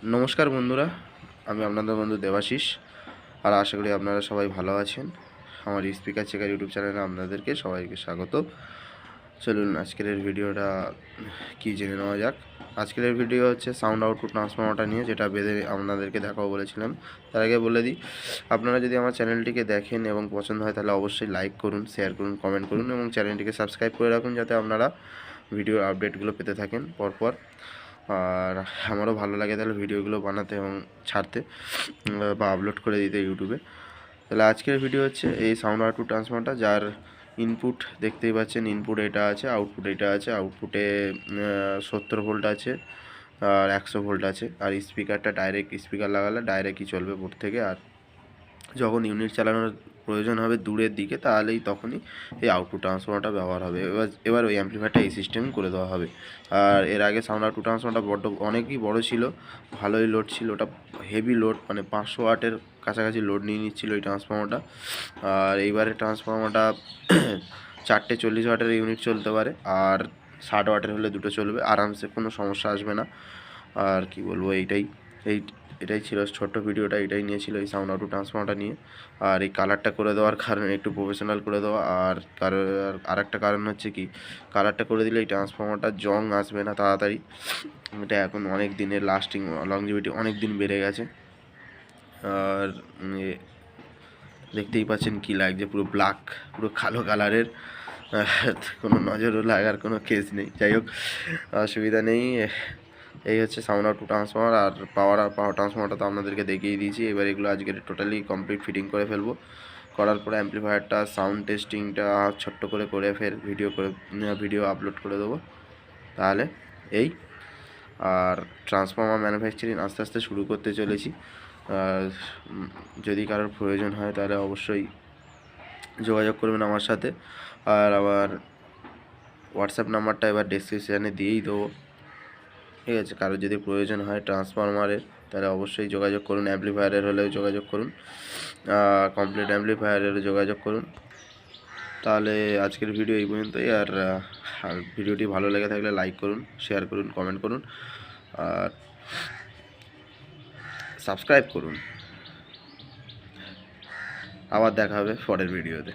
নমস্কার বন্ধুরা, আমি আপনাদের বন্ধু দেবাশিস। আর আশা করি আপনারা সবাই ভালো আছেন। আমার স্পিকার চেকার ইউটিউব চ্যানেলে আপনাদেরকে সবাইকে স্বাগত। চলুন আজকের ভিডিওটা কি জেনে নেওয়া যাক। আজকের ভিডিও হচ্ছে সাউন্ড আউটপুট ট্রান্সফর্মারটা নিয়ে, যেটা বেঁধে আপনাদেরকে দেখাবো বলেছিলাম। তার আগে বলে দিই, আপনারা যদি আমার চ্যানেলটিকে দেখেন এবং পছন্দ হয় তাহলে অবশ্যই লাইক করুন, শেয়ার করুন, কমেন্ট করুন এবং চ্যানেলটিকে সাবস্ক্রাইব করে রাখুন, যাতে আপনারা ভিডিওর আপডেটগুলো পেতে থাকেন পরপর। আর আমারও ভালো লাগে তাহলে ভিডিওগুলো বানাতে এবং ছাড়তে বা আপলোড করে দিতে ইউটিউবে। তাহলে আজকের ভিডিও হচ্ছে এই সাউন্ড আউটপুট ট্রান্সফর্মারটা, যার ইনপুট দেখতেই পাচ্ছেন, ইনপুট এটা আছে, আউটপুট এটা আছে। আউটপুটে 70 ভোল্ট আছে আর 100 ভোল্ট আছে। আর স্পিকারটা ডাইরেক্ট স্পিকার লাগালে ডাইরেক্টই চলবে বোর্ড থেকে। আর যখন ইউনিট চালানোর প্রয়োজন হবে দূরের দিকে, তাহলেই তখনই এই আউটপুট ট্রান্সফর্মারটা ব্যবহার হবে। এবার ওই অ্যাম্পলিফায়ারটা এই সিস্টেম করে দেওয়া হবে। আর এর আগে সাউন্ড আউটপুট ট্রান্সফর্মারটা অনেকই বড় ছিল, ভালোই লোড ছিল। ওটা হেভি লোড, মানে 500 ওয়াটের কাছাকাছি লোড নিয়ে নিচ্ছিল এই ট্রান্সফর্মারটা। আর এইবারের ট্রান্সফর্মারটা 4টে 40 ওয়াটের ইউনিট চলতে পারে, আর 60 ওয়াটের হলে দুটো চলবে আরামসে, কোনো সমস্যা আসবে না। আর কি বলবো, এটাই ছিল ছোট্ট ভিডিওটা, এটাই নিয়েছিল এই সাউন্ড আউটপুট ট্রান্সফর্মারটা নিয়ে। আর এই কালারটা করে দেওয়ার কারণে একটু প্রফেশনাল করে দেওয়া। আর একটা কারণ হচ্ছে কি, কালারটা করে দিলে এই ট্রান্সফর্মারটা জং আসবে না তাড়াতাড়ি। এটা এখন অনেক দিনের লাস্টিং, লংজিভিটি অনেক দিন বেড়ে গেছে। আর দেখতেই পাচ্ছেন কি লাগছে, পুরো ব্ল্যাক, পুরো কালো কালারের। কোনো নজরও লাগার কোনো কেস নেই। যাই হোক, অসুবিধা নেই। এই হচ্ছে সাউন্ড আউটপুট ট্রান্সফর্মার। আর পাওয়ার ট্রান্সফর্মারটা তো আপনাদেরকে দেখিয়ে দিয়েছি। এবার এগুলো আজকে টোটালি কমপ্লিট ফিটিং করে ফেলবো। করার পরে অ্যাম্পলিফায়ারটা সাউন্ড টেস্টিংটা ছোট্ট করে ফের ভিডিও আপলোড করে দেবো। তাহলে এই আর ট্রান্সফর্মার ম্যানুফ্যাকচারিং আস্তে আস্তে শুরু করতে চলেছি। যদি কারোর প্রয়োজন হয় তাহলে অবশ্যই যোগাযোগ করবেন আমার সাথে। আর আমার হোয়াটসঅ্যাপ নাম্বারটা এবার ডেসক্রিপশানে দিয়েই দেবো, ঠিক আছে? কারোর যদি প্রয়োজন হয় ট্রান্সফরমারের তাহলে অবশ্যই যোগাযোগ করুন। অ্যাম্পলিফায়ারের হলেও যোগাযোগ করুন, কমপ্লিট অ্যাম্পলিফায়ারেরও যোগাযোগ করুন। তাহলে আজকের ভিডিও এই পর্যন্তই। আর ভিডিওটি ভালো লেগে থাকলে লাইক করুন, শেয়ার করুন, কমেন্ট করুন আর সাবস্ক্রাইব করুন। আবার দেখা হবে পরের ভিডিওতে।